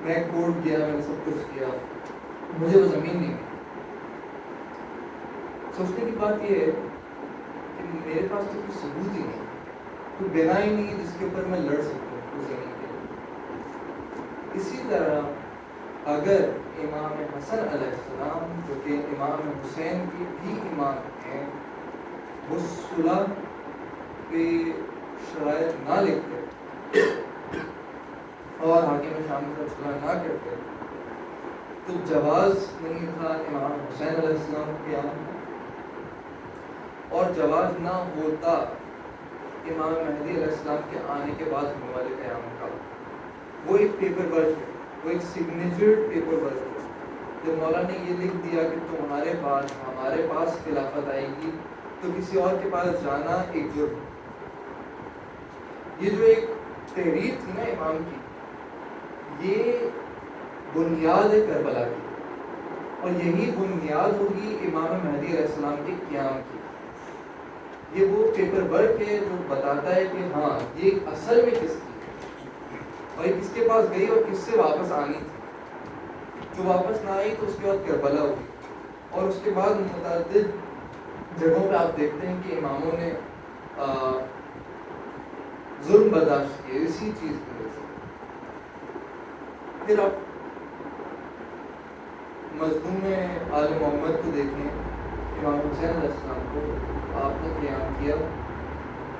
میں کورٹ گیا، میں نے سب کچھ کیا، مجھے وہ زمین نہیں ملی. سوچنے کی بات یہ ہے کہ میرے پاس تو کوئی ثبوت ہی نہیں، کوئی بنا ہی نہیں جس کے اوپر میں لڑ سکوں اس زمین کے لیے. اسی طرح اگر امام حسن علیہ السلام جو کہ امام حسین کی بھی امام ہیں، وہ صلح پہ شرائط نہ لکھتے اور حاکم شام کی طرف صلح نہ کرتے تو جواز نہیں تھا امام حسین علیہ السلام کے قیام، اور جواز نہ ہوتا امام مہدی علیہ السلام کے آنے کے بعد ہونے والے قیام کا. وہ ایک پیپر ورک ہے، وہ ایک سگنیچرڈ پیپر ورک ہے. جب مولا نے یہ لکھ دیا کہ تمہارے پاس ہمارے پاس خلافت آئے گی تو کسی اور کے پاس جانا ایک جرم. یہ جو ایک تحریر تھی نا امام کی، یہ بنیاد ہے کربلا کی، اور یہی بنیاد ہوگی امام مہدی علیہ السلام کے قیام کی. یہ وہ پیپر ورک ہے جو بتاتا ہے کہ ہاں یہ اصل میں کس کی ہے، اور یہ کس کے پاس گئی اور کس سے واپس آنی تھی. جو واپس نہ آئی تو اس کے بعد کربلا ہوگی. اور اس کے بعد متعدد جگہوں پہ آپ دیکھتے ہیں کہ اماموں نے ظلم برداشت کیے اسی چیز کی وجہ سے. پھر آپ مظلوم آل محمد کو دیکھیں، امام حسین علیہ السلام کو آپ نے قیام کیا،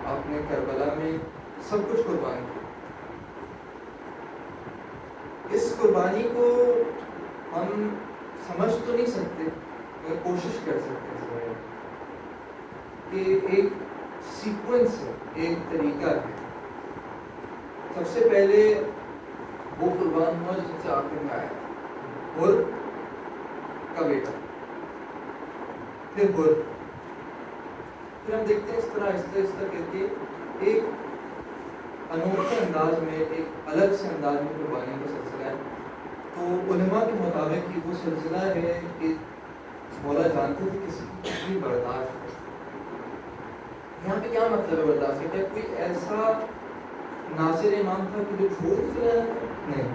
آپ نے کربلا میں سب کچھ قربان کیا. اس قربانی کو ہم سمجھ تو نہیں سکتے مگر کوشش کر سکتے ہیں کہ ایک سیکوینس ہے، ایک طریقہ ہے. سب سے پہلے وہ قربان ہوا جو سب سے آخر میں آیا، حر کا بیٹا. پھر گر. پھر ہم دیکھتے ہیں اس طرح آہستہ آہستہ کر کے ایک انوکھے انداز میں، ایک الگ سے انداز میں قربانی کا سلسلہ ہے. تو علماء کے مطابق یہ وہ سلسلہ ہے کہ مولا جانتے تھے کسی کی کتنی برداشت ہے. یہاں پہ کیا مطلب ہے برداشت ہے؟ کیا کوئی ایسا ناصر امام تھا کہ جو چھوڑ چلا جاتا؟ نہیں،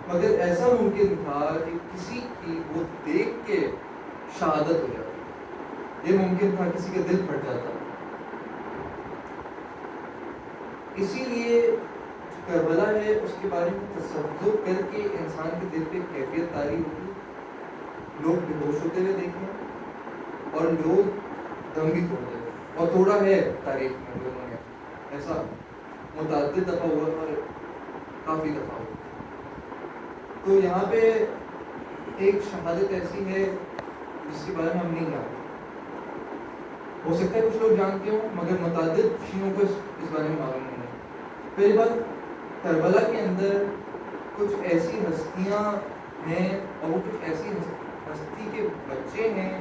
مگر ایسا ممکن تھا کہ کسی کی وہ دیکھ کے شہادت ہو جاتی. یہ ممکن تھا کسی کا دل پھٹ جاتا. اسی لیے کربلا ہے اس کے بارے میں تصور کر کے انسان کے دل پہ کیفیت طاری ہوتی. لوگ بے ہوش ہوتے ہوئے دیکھیں اور لوگ دم بھی توڑتے ہیں. اور توڑا ہے تاریخ میں لوگوں نے، ایسا متعدد دفعہ ہوا اور کافی دفعہ ہوا. تو یہاں پہ ایک شہادت ایسی ہے جس کے بارے میں ہم نہیں جانتے. ہو سکتا ہے کچھ لوگ جانتے ہوں مگر متعدد شیعوں کو اس بارے میں معلوم نہیں ہے. پہلی بات، کربلا کے اندر کچھ ایسی ہستیاں ہیں اور وہ کچھ ایسی ہستی کے بچے ہیں.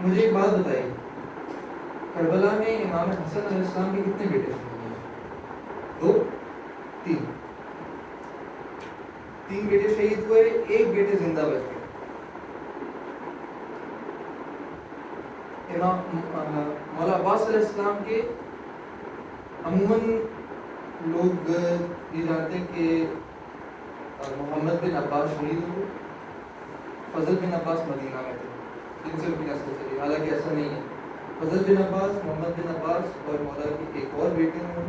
مجھے ایک بات بتائیے، کربلا میں امام حسن علیہ السلام کے کتنے بیٹے تھے؟ 2 3 3 بیٹے شہید ہوئے، 1 بیٹے زندہ بچ گئے. مولا عباس علیہ السلام کے عموماً لوگ یہ جانتے ہیں کہ محمد بن عباس شہید ہوئے. فضل بن عباس مدینہ میں تھے جن سے ان کی نسل چلی، حالانکہ ایسا نہیں ہے. فضل بن عباس، محمد بن عباس اور مولا کے ایک اور بیٹے ہیں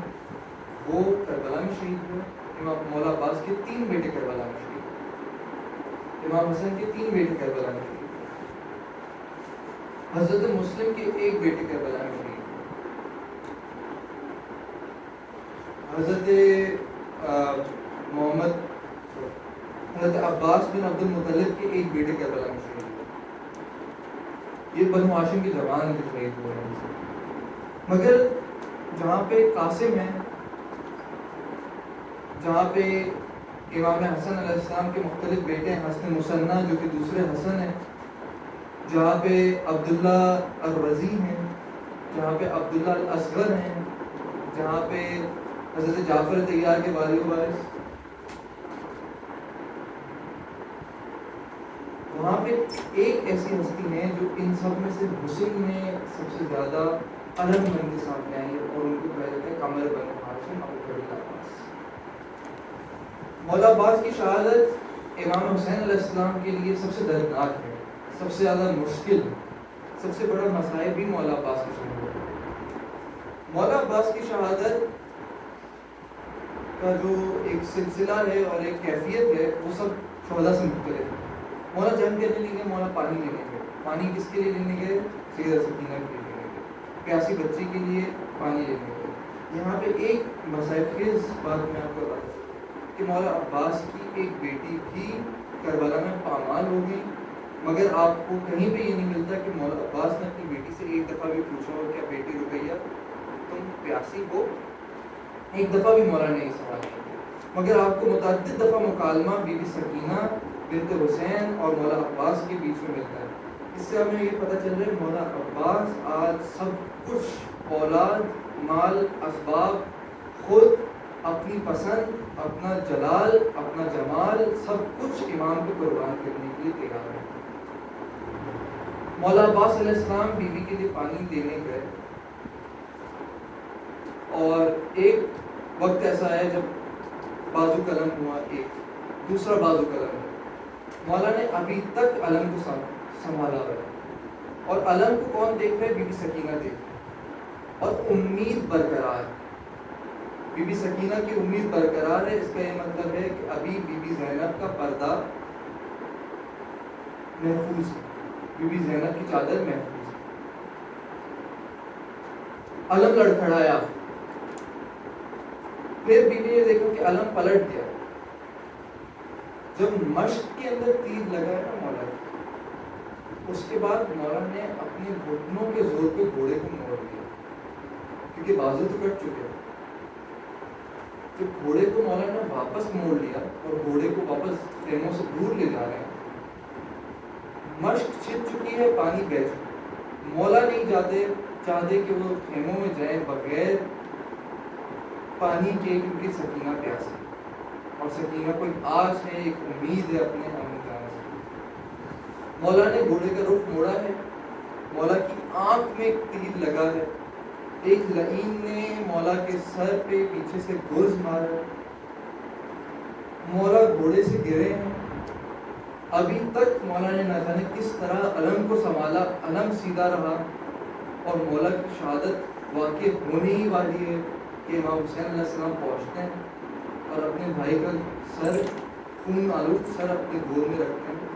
وہ کربلا میں شہید ہوئے. مولا عباس کے 3 بیٹے کربلا میں شہید ہوئے. امام حسن کے 3 بیٹے کربلا میں شہید ہوئے. حضرت مسلم کے 1 بیٹے کربلا میں شہید ہوئے. حضرت عباس بن عبد المطلب کے 1 بیٹے کربلا میں شہید ہوئے. یہ بنو ہاشم کی زبان کے شہید ہوئے ہیں. مگر جہاں پہ قاسم ہے، جہاں پہ امام حسن علیہ السلام کے مختلف بیٹے ہیں، حسن مثنیٰ جو کہ دوسرے حسن ہیں، جہاں پہ عبداللہ الرضی ہیں، جہاں پہ عبداللہ الاصغر ہیں، جہاں پہ حضرت جعفر طیار کے والی و وارث، وہاں پہ ایک ایسی ہستی ہے جو ان سب میں سے حسن میں سب سے زیادہ علم بن کے سامنے آئی اور ان کو کہا جاتا ہے قمر بن ہاشم ابو عباس. مولا عباس کی شہادت امام حسین علیہ السلام کے لیے سب سے دردناک ہے، سب سے زیادہ مشکل، سب سے بڑا مسائل بھی مولا عباس کی شہادت ہے. مولا عباس کی شہادت کا جو ایک سلسلہ ہے اور ایک کیفیت ہے وہ سب شہداء سے مختلف ہے. مولا جنگ کرنے نہیں گئے، مولا پانی لینے گئے. پانی کس کے لیے لینے گئے؟ سیدہ سکینہ کے لیے لینے گئے. پیاسی بچی کے لیے پانی لینے گئے. یہاں پہ ایک مسائل خیز بات میں آپ کو بتا دوں کہ مولا عباس کی ایک بیٹی بھی کربلا میں پامال ہو گئی، مگر آپ کو کہیں پہ یہ نہیں ملتا کہ مولا عباس نے اپنی بیٹی سے ایک دفعہ بھی پوچھا ہو کیا بیٹی رقیہ تم پیاسی ہو؟ ایک دفعہ بھی مولا نے یہ سوال نہیں کیا. مگر آپ کو متعدد دفعہ مکالمہ بی بی سکینہ بنت حسین اور مولا عباس کے بیچ میں ملتا ہے. اس سے ہمیں یہ پتہ چل رہا ہے مولا عباس آج سب کچھ، اولاد، مال، اسباب، خود اپنی پسند، اپنا جلال، اپنا جمال، سب کچھ امام کو قربان کرنے کے لیے تیار ہے. مولا عباس علیہ السلام بیوی کے لیے پانی دینے گئے اور ایک وقت ایسا ہے جب بازو قلم ہوا، ایک دوسرا بازو قلم ہوا. مولا نے ابھی تک علم کو سنبھالا ہوا ہے اور علم کو کون دیکھ رہے؟ بی بی سکینہ دیکھ رہے اور امید برقرار. بی بی سکینہ کی امید برقرار ہے. اس کا یہ مطلب ہے کہ ابھی بی بی زینب کا پردہ محفوظ ہے، بی بی زینب کی چادر محفوظ ہے. علم لڑکھڑایا، پھر بیوی نے دیکھا کہ علم پلٹ گیا. جب مشق کے اندر تیر لگا ہے نا مولا، اس کے بعد مولا نے اپنے گھٹنوں کے زور پہ گھوڑے کو موڑ دیا کیونکہ بازو تو کٹ چکے. جب گھوڑے کو مولا نے واپس موڑ لیا اور گھوڑے کو واپس خیموں سے دور لے جا رہے ہیں، مشق چھپ چکی ہے، پانی بہہ چکا ہے۔ مولا نہیں چاہتے کہ وہ خیموں میں جائیں بغیر پانی کے، کیونکہ سکینہ پیاس ہے، اور سکینہ کو ایک آس ہے، ایک امید ہے اپنے امن جانے سے۔ مولا نے گھوڑے کا رخ موڑا ہے، مولا کی آنکھ میں ایک تیر لگا ہے، ایک لعین نے مولا کے سر پہ پیچھے سے گرز مارا ہے، مولا گھوڑے سے گرے ہیں۔ ابھی تک مولا نے نہ جانے کس طرح علم کو سنبھالا، علم سیدھا رہا، اور مولا کی شہادت واقع ہونے ہی والی ہے کہ امام حسین علیہ السلام پہنچتے ہیں اور اپنے بھائی کا سر، خون آلود سر اپنے گود میں رکھتے ہیں۔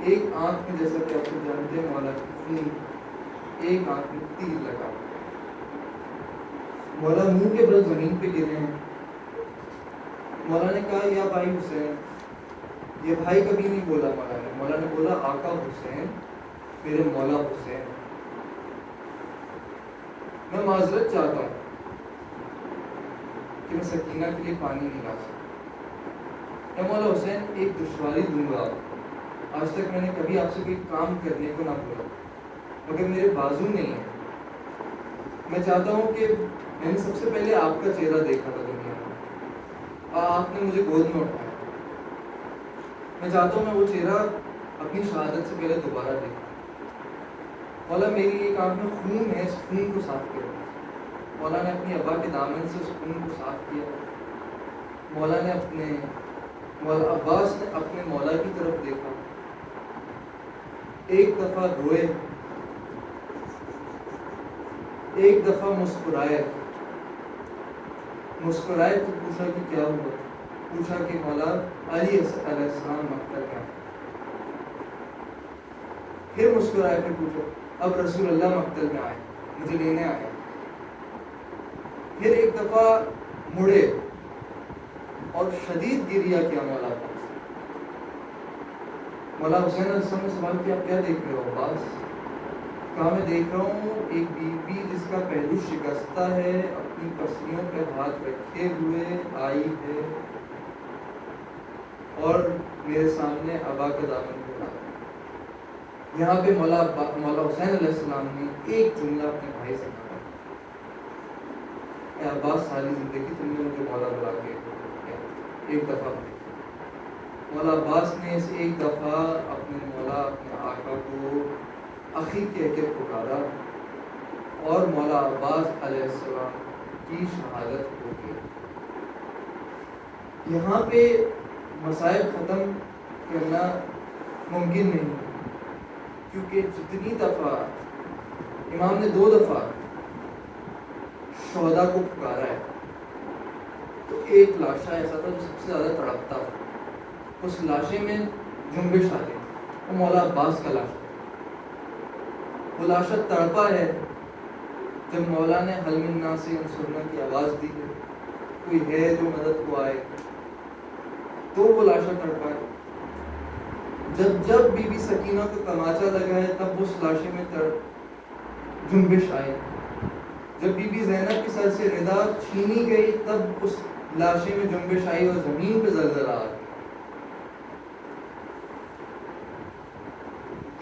ایک آنکھ میں، جیسا کہ آپ کو جانتے ہیں، مولا کی خون، ایک آنکھ میں تیر لگا، مولا منہ کے بل زمین پہ گرے ہیں۔ مولا نے کہا یا بھائی حسین، یہ بھائی کبھی نہیں بولا مولا نے بولا آقا حسین، میرے مولا حسین، میں معذرت چاہتا ہوں کہ میں سکینہ کے لیے پانی نہیں لا سکتا۔ یا مولا حسین، ایک دشواری دوں گا، آج تک میں نے کبھی آپ سے کوئی کام کرنے کو نہ بولا، مگر میرے بازو نہیں ہے، میں چاہتا ہوں کہ میں نے سب سے پہلے آپ کا چہرہ دیکھا تھا دنیا میں، آپ نے مجھے گود میں اٹھایا، میں چاہتا ہوں میں وہ چہرہ اپنی شہادت سے پہلے دوبارہ دیکھوں۔ مولا میری ایک آنکھ میں خون ہے، اس خون کو صاف کرو۔ مولا نے اپنی ابا کے دامن سے اس خون کو صاف کیا۔ مولا عباس نے اپنے مولا کی طرف دیکھا، ایک دفعہ روئے، ایک دفعہ مسکرائے تو پوچھا کہ کیا ہوا، پوچھا کہ مولا علی علیہ السلام مقتل میں، پھر مسکرائے، پھر پوچھا اب رسول اللہ مقتل میں آئے، مجھے لینے آئے، پھر ایک دفعہ مڑے اور شدید گریہ کیا مولا حسین علیہ السلام نے سوال کیا، کیا دیکھ رہے ہو عباس؟ کہا میں دیکھ رہا ہوں ایک بیوی جس کا پہلو شکستہ ہے، اپنی پسلیوں پہ ہاتھ رکھے ہوئے آئی ہے اور میرے سامنے ابا کا دامن پکڑا۔ یہاں پہ مولا حسین علیہ السلام نے ایک جملہ اپنے بھائی سے کہا، اے عباس، ساری زندگی تم نے مجھے مولا بلا کے ایک دفعہ، مولا عباس نے اس ایک دفعہ اپنے مولا، اپنے آقا کو اخی کہہ کے پکارا، اور مولا عباس علیہ السلام کی شہادت ہو گئی۔ یہاں پہ مصائب ختم کرنا ممکن نہیں، کیونکہ جتنی دفعہ امام نے 2 دفعہ شہداء کو پکارا ہے، تو ایک لاشا ایسا تھا جو سب سے زیادہ تڑپتا تھا، اس لاشے میں جنبش آ گئی، وہ مولا عباس کا لاشا، وہ لاشا تڑپا ہے۔ جب مولا نے حل من الناس انصرنا کی آواز دی ہے، کوئی ہے جو مدد کو آئے، تو وہ لاشا تڑپا ہے۔ جب بی بی سکینہ کو تماچا لگا ہے، تب اس لاشے میں جنبش آئی۔ جب بی بی زینب کے سر سے ردا چھینی گئی، تب اس لاشے میں جنبش آئی اور زمین پہ زلزلہ آ گیا۔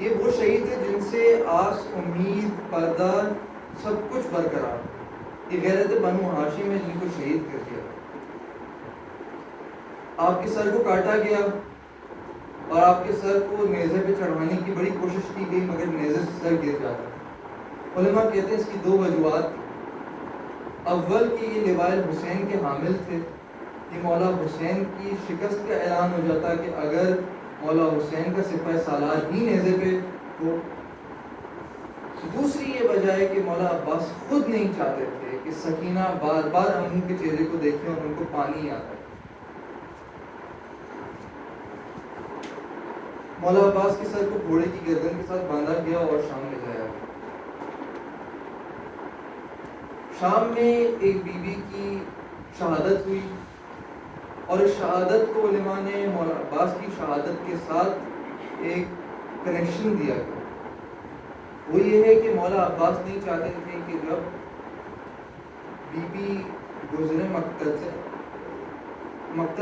یہ وہ شہید ہے جن سے آس، امید، پردہ سب کچھ برقرار۔ یہ غیرت بنو ہاشم ہے جن کو شہید کر دیا۔ آپ کے سر کو کاٹا گیا اور آپ کے سر کو نیزے پہ چڑھانے کی بڑی کوشش کی گئی، مگر نیزے سے سر گر جاتا۔ علماء کہتے ہیں اس کی 2 وجوہات تھی۔ اول کہ یہ لواء حسین کے حامل تھے، یہ مولا حسین کی شکست کا اعلان ہو جاتا کہ اگر مولا حسین کا سپہ سالار ہی نیزے پہ ہو۔ دوسری یہ وجہ ہے کہ مولا عباس خود نہیں چاہتے تھے کہ سکینہ بار بار امن کے چہرے کو دیکھیں اور ان کو پانی آتا ہے۔ مولا عباس کے سر کو گھوڑے کی گردن کے ساتھ باندھا گیا اور شام لے جایا گیا۔ شام میں ایک بی بی کی شہادت ہوئی، اور اس شہادت کو علماء نے مولا عباس کی شہادت کے ساتھ ایک کنیکشن دیا گیا۔ وہ یہ ہے کہ مولا عباس نہیں چاہتے تھے کہ جب بی بی گزرے مقتل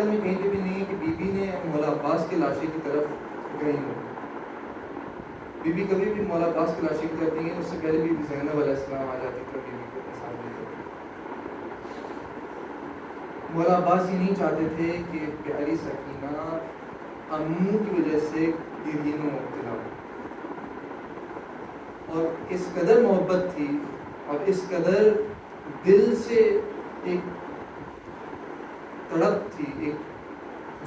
میں کہیں پہ بھی نہیں ہے کہ بی بی نے مولا عباس کے لاشے کی طرف کہیں ہو. بی بی کبھی بھی مولا عباس کی لاشیں کرتی ہیں، اس سے پہلے بی بی زینب علیہ السلام آ جاتی تھی بی بی کو اپنے سامنے کرتی. مولا عباس یہ نہیں چاہتے تھے کہ پیاری سکینہ امو کی وجہ سے گرین و مبتلا ہو، اور اس قدر محبت تھی اور اس قدر دل سے ایک تڑپ تھی، ایک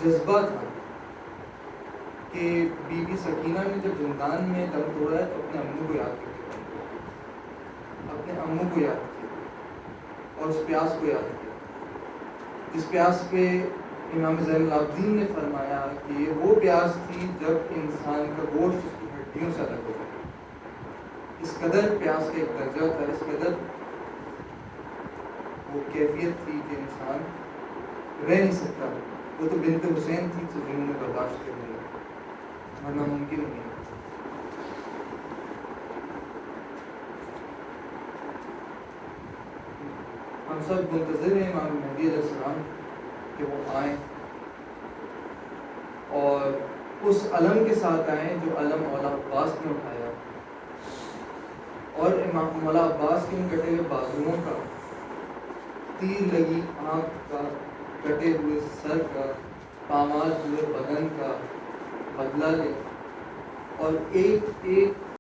جذبہ تھا کہ بی بی سکینہ نے جب زندان میں دم توڑا ہے تو اپنے امو کو یاد کیا، اپنے امو کو یاد کیا اور اس پیاس کو یاد کیا، جس پیاس پہ امام زین العابدین نے فرمایا کہ یہ وہ پیاس تھی جب انسان کا گوشت اس کی ہڈیوں سے الگ ہو گیا. اس قدر پیاس کا ایک درجہ تھا، اس قدر وہ کیفیت تھی کہ انسان رہ نہیں سکتا. وہ تو بنت حسین تھی تو جنہوں نے برداشت کر لیا، ورنہ ممکن نہیں. ہم سب منتظر ہیں امام مہدی علیہ السلام کہ وہ آئیں اور اس علم کے ساتھ آئیں جو علم مولا عباس نے اٹھایا، اور امام مولا عباس کے ان کٹے ہوئے بازوؤں کا، تیر لگی آنکھ کا، کٹے ہوئے سر کا، پامال ہوئے بدن کا بدلہ لے اور ایک ایک